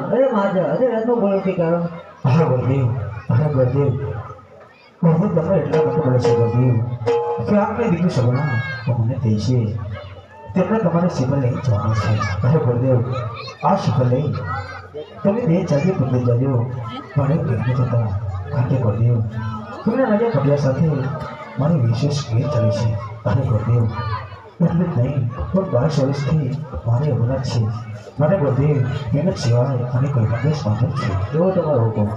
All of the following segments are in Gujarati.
अरे माझा अरे रत्नो बोलो के कारण હા ગુરુદેવ ગુરુદેવ તમે એટલા માટે બોલે છે ગુરુદેવ કે આપણે બીજું સગણા મને તે છે તેમને તમારે શિબર લઈ જવાનું છે અરે ગુરુદેવ આ શિબર લઈ તમે તે જાગે પકડી જાજો મને કહેવું થતા કારણ કે ગુરુદેવ તમને રાજા પટિયા સાથે મારી વિશેષ ભેટ ચાલી છે અને ગુરુદેવ એટલે જ નહીં પણ 22 વર્ષથી મારી અવલાદ છે મને ગુરુદેવ મહેનત સિવાય અને કોઈ આદેશ માંગે છે એવો તમારો હુકમ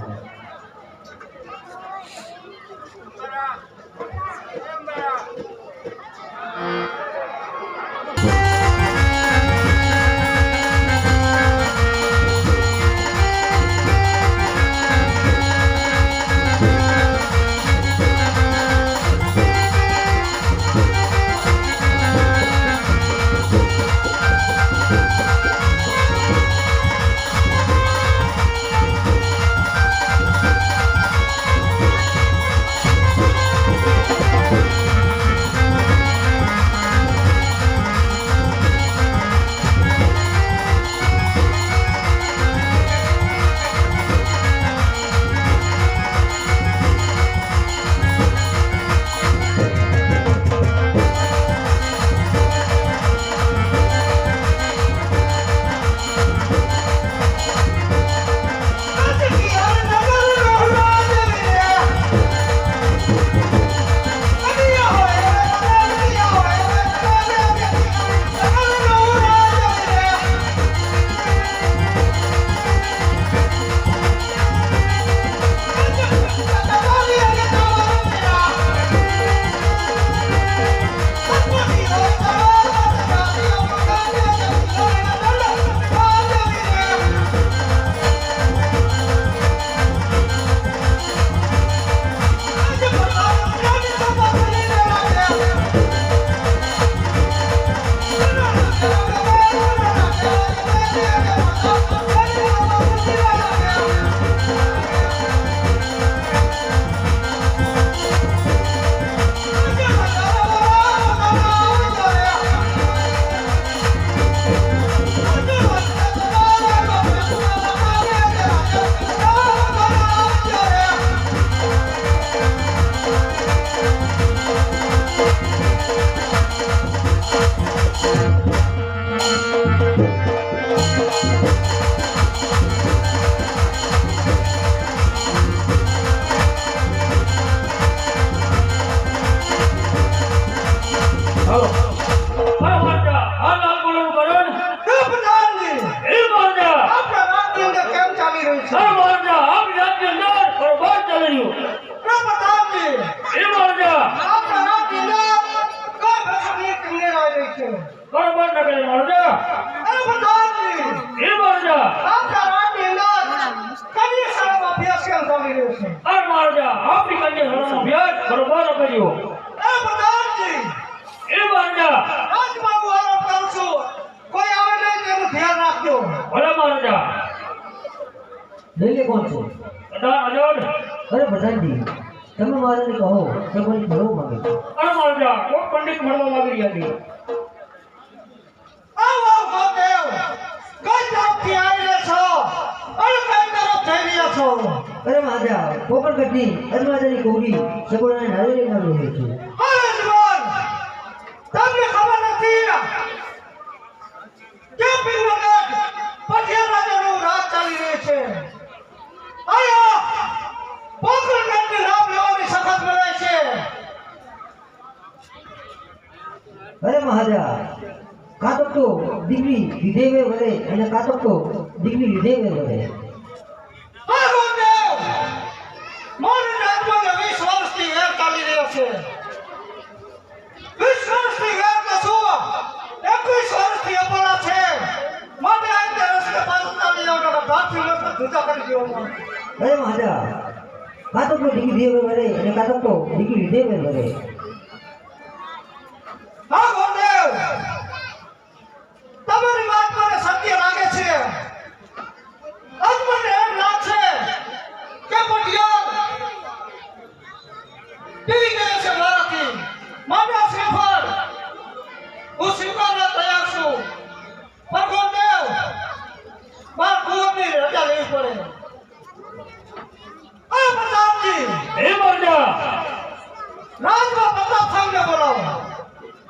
ले कौन से अरे प्रधान जी તમે મારે કહો કે કોઈ ભરો માંગે અરે મારા કોઈ પંડિત મળવા માંગી રહ્યા છે આવો ગોદેવ કઈ તરફથી આવેલા છો અને કઈ તરફ જઈ રહ્યા છો અરે મહારાજા કોપર કટની અજમાદાની કોરી સગોડાને નાળિયેર નામ રહે છે અરે જવાન તમને ખબર નથી કે પીરવગઢ પટિયા રાજાનું રાજ ચાલી રહ્યું છે આયા પોકરગઢની નામ લેવાની શપથ લેવાય છે અરે મહારાજા કાતક તો દીકરી લીધે વે વરે અને કાતક તો દીકરી લીધે વે વરે હા ગોદેવ મારી રાજમાં 20 વર્ષથી વેર ચાલી રહ્યો છે 20 વર્ષથી વેર તો શું 21 વર્ષથી અપડા છે માટે આ રસ્તે પાછું ચાલી આવવાનો ભાથી લોકો જુદા કરી દેવાનો અરે મહારાજા કાતક તો દીકરી લીધે વે વરે અને કાતક તો દીકરી લીધે વે વરે હા ગોદેવ તમારી વાત મને સત્ય લાગે છે આજ મને એમ લાગે છે કે પટિયાલ ટીવી ગયો છે મારાથી મારા શ્રીફળ હું સ્વીકારવા તૈયાર છું પણ ગોદેવ મારા કુંવરની રજા રાજમાં પ્રતાપ સામને બોલાવો.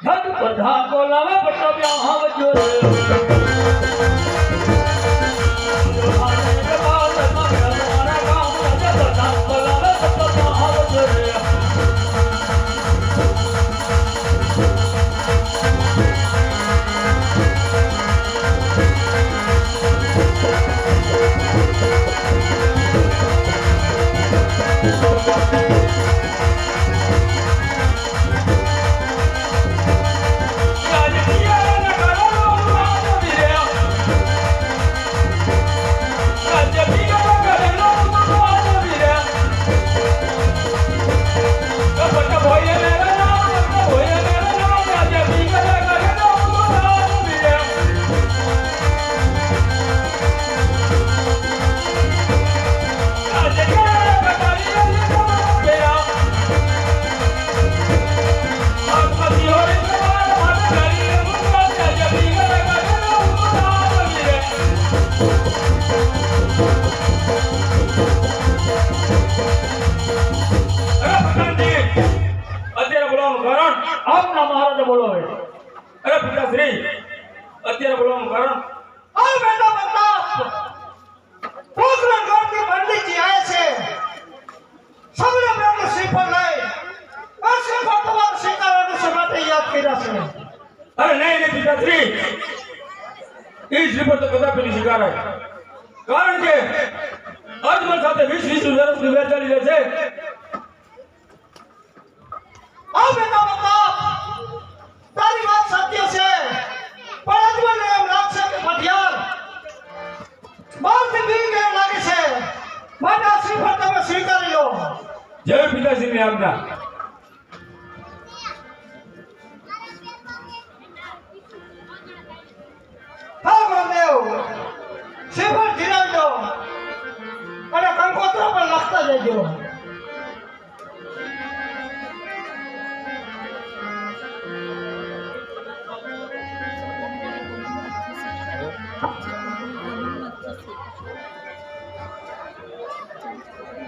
હદ પ્રધાન બોલાવે પ્રતાપ આવજો રે અત્યારે બોલવાનું કારણ આ બેટા પ્રતાપ પોખરણ ગામથી પંડિતજી આયા છે. સૌને બેનું શ્રીફળ લઈ આ શ્રીફળ તમારા સ્વીકારવાનું છે માટે યાદ કર્યા છે. અરે નહીં નહીં પિતાશ્રી એ શ્રીફળ તો કદાપી નહીં સ્વીકારાય કારણ કે અજમલ સાથે 20-20 વર્ષની વેર ચાલી રહે છે. આ બેટા પ્રતાપ તારી વાત સત્ય છે પણ અજમલને એમ લાગશે કે પઢિયાર બહારથી બીક એમ લાગે છે માટે આ શ્રીફળ તમે સ્વીકારી લો. જય પિતાશ્રીની આજ્ઞા. હા ગુરુદેવ શ્રીફળ ધીરાવી દો અને કંકોત્રા પર લખતા જજો.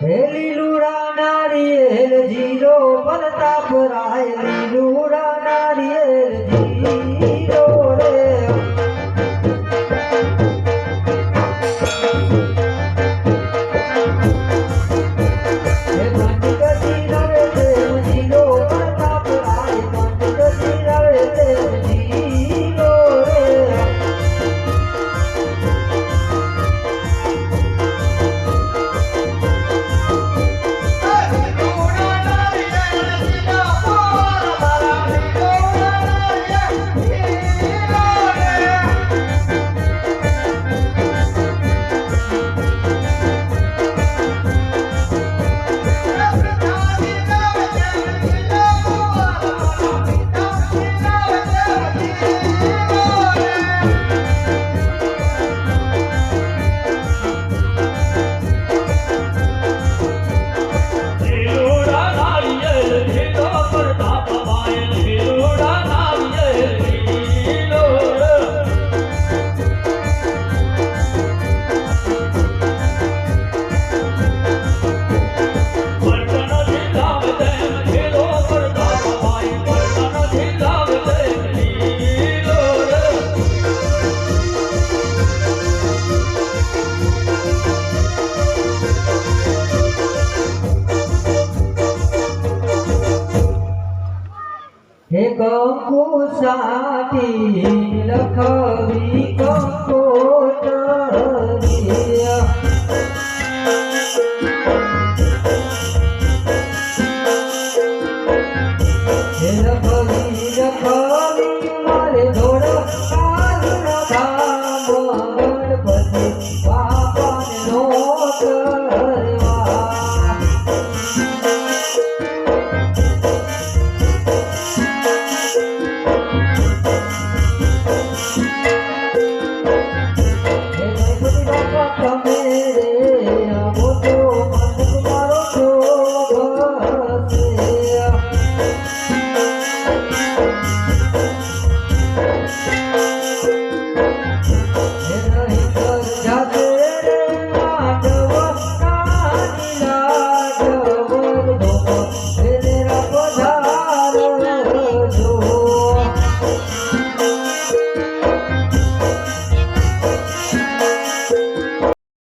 હે લીલુડા નારિયેલ જીરો પ્રતાપ રાય લીલુડા નારિયેલ જીરો રે હે પંડિત જીરાવે દેવ જીરો પ્રતાપ રાય પંડિત જીરાવે દેવ જીરો રે હે કંકુ સાટી લખવી કંકોતરીય હે લખવી મારે ધોળ કાલ ધામ ગણપતિ બાપાને નો કરવા